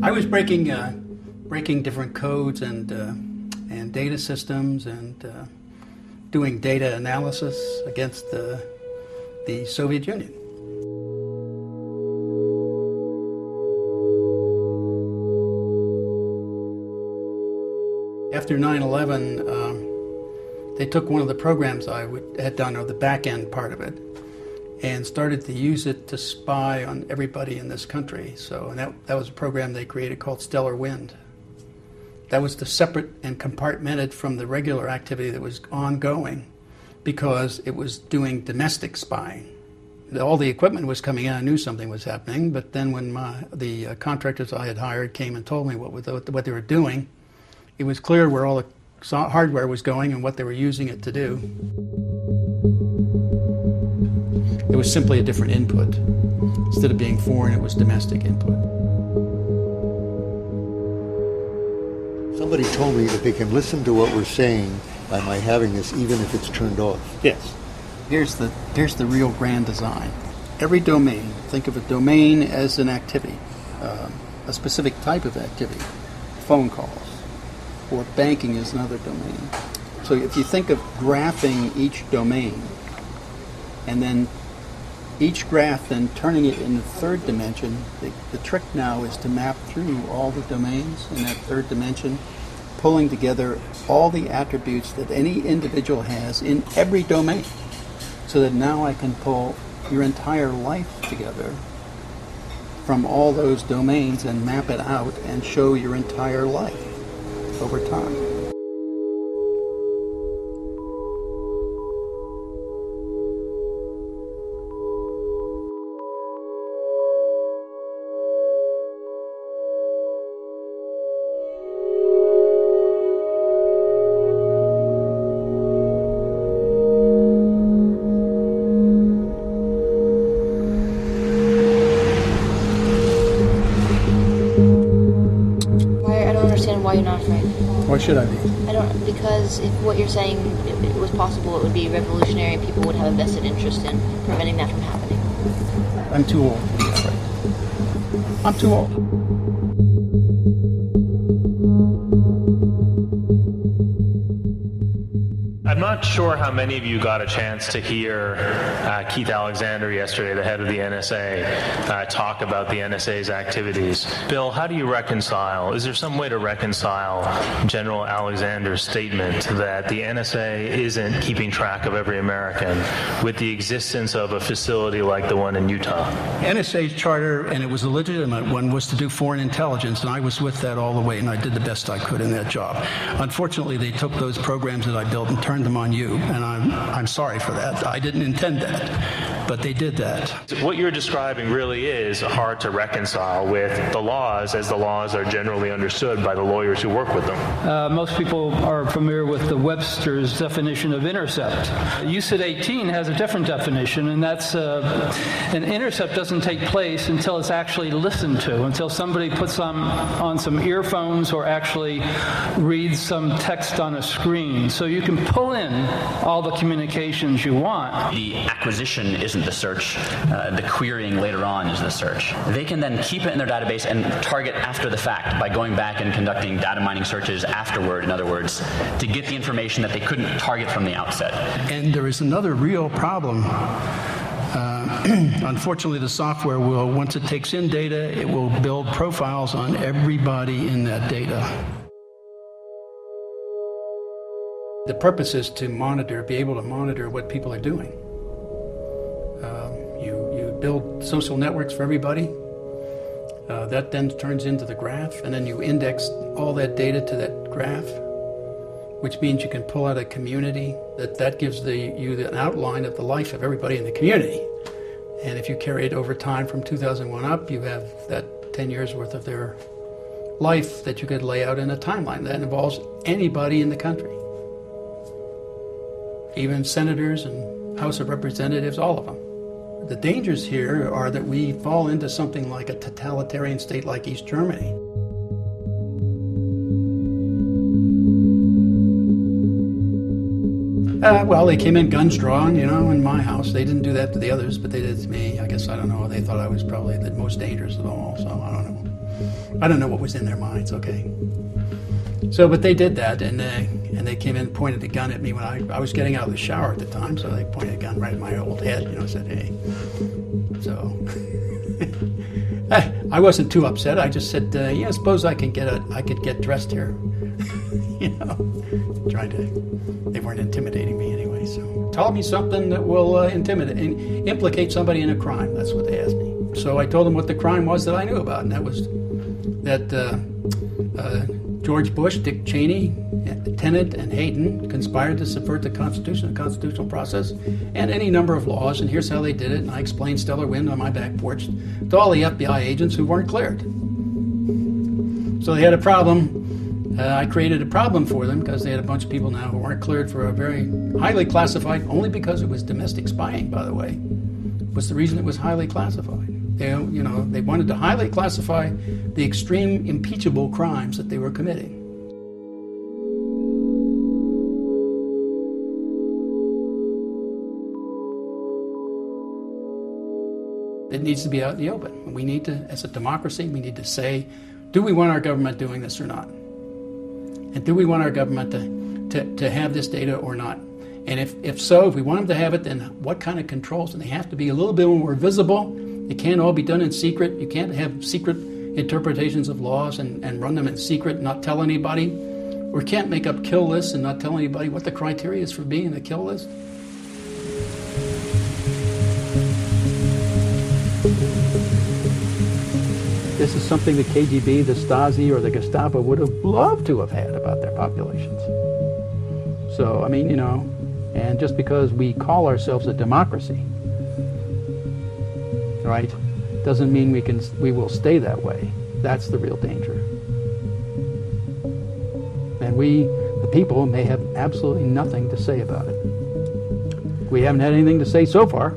I was breaking different codes and data systems and doing data analysis against the Soviet Union. After 9/11, they took one of the programs I had done, or the back end part of it, and started to use it to spy on everybody in this country. And that was a program they created called Stellar Wind. That was separate and compartmented from the regular activity that was ongoing because it was doing domestic spying. All the equipment was coming in, I knew something was happening, but then when the contractors I had hired came and told me what they were doing, it was clear where all the hardware was going and what they were using it to do. It was simply a different input. Instead of being foreign, it was domestic input. Somebody told me that they can listen to what we're saying by my having this, even if it's turned off. Yes. Here's the real grand design. Every domain, think of a domain as an activity, a specific type of activity, phone calls, or banking is another domain. So if you think of graphing each domain, and then each graph then turning it in the third dimension, the trick now is to map through all the domains in that third dimension, pulling together all the attributes that any individual has in every domain, so that now I can pull your entire life together from all those domains and map it out and show your entire life over time. Why you're not afraid? Why should I be? Because if what you're saying it was possible, it would be revolutionary and people would have a vested interest in preventing that from happening. I'm too old to be afraid. I'm too old. I'm not sure how many of you got a chance to hear Keith Alexander yesterday, the head of the NSA, talk about the NSA's activities. Bill, how do you reconcile, is there some way to reconcile General Alexander's statement that the NSA isn't keeping track of every American with the existence of a facility like the one in Utah? NSA's charter, and it was a legitimate one, was to do foreign intelligence, and I was with that all the way, and I did the best I could in that job. Unfortunately, they took those programs that I built and turned them on you, and I'm sorry for that. I didn't intend that, but they did that. What you're describing really is hard to reconcile with the laws as the laws are generally understood by the lawyers who work with them. Most people are familiar with the Webster's definition of intercept. UCIT 18 has a different definition, and that's an intercept doesn't take place until it's actually listened to, until somebody puts on some earphones or actually reads some text on a screen. So you can pull in all the communications you want. The acquisition isn't the search. The querying later on is the search. They can then keep it in their database and target after the fact by going back and conducting data mining searches afterward, in other words, to get the information that they couldn't target from the outset. And there is another real problem. Unfortunately, the software will, once it takes in data, it will build profiles on everybody in that data. The purpose is to monitor, be able to monitor what people are doing. You build social networks for everybody. That then turns into the graph, and then you index all that data to that graph, which means you can pull out a community that gives you an outline of the life of everybody in the community. And if you carry it over time from 2001 up, you have that 10 years worth of their life that you could lay out in a timeline that involves anybody in the country. Even senators and House of Representatives, all of them. The dangers here are that we fall into something like a totalitarian state like East Germany. Well, they came in guns drawn, in my house. They didn't do that to the others, but they did to me. I guess, I don't know. They thought I was probably the most dangerous of all, so I don't know. I don't know what was in their minds, okay. So, but they did that, and they came in and pointed a gun at me when I was getting out of the shower at the time, so they pointed a gun right at my old head, said, hey. So, I wasn't too upset. I just said, yeah, suppose I could get dressed here. They weren't intimidating me anyway, so. Tell me something that will implicate somebody in a crime. That's what they asked me. So I told them what the crime was that I knew about, and that was that George Bush, Dick Cheney, Tenet, and Hayden conspired to subvert the Constitution, the constitutional process, and any number of laws, and here's how they did it, and I explained stellar wind on my back porch to all the FBI agents who weren't cleared. So they had a problem. I created a problem for them because they had a bunch of people now who weren't cleared for a very highly classified, only because it was domestic spying, by the way, was the reason it was highly classified. They wanted to highly classify the extreme impeachable crimes that they were committing. It needs to be out in the open. We need to, as a democracy, we need to say, do we want our government doing this or not? And do we want our government to have this data or not? And if so, if we want them to have it, then what kind of controls? And they have to be a little bit more visible. It can't all be done in secret. You can't have secret interpretations of laws and run them in secret, not tell anybody. Or can't make up kill lists and not tell anybody what the criteria is for being in the kill list. This is something the KGB, the Stasi, or the Gestapo would have loved to have had about their populations. So, and just because we call ourselves a democracy, right, doesn't mean we will stay that way. That's the real danger. And we, the people, may have absolutely nothing to say about it. We haven't had anything to say so far.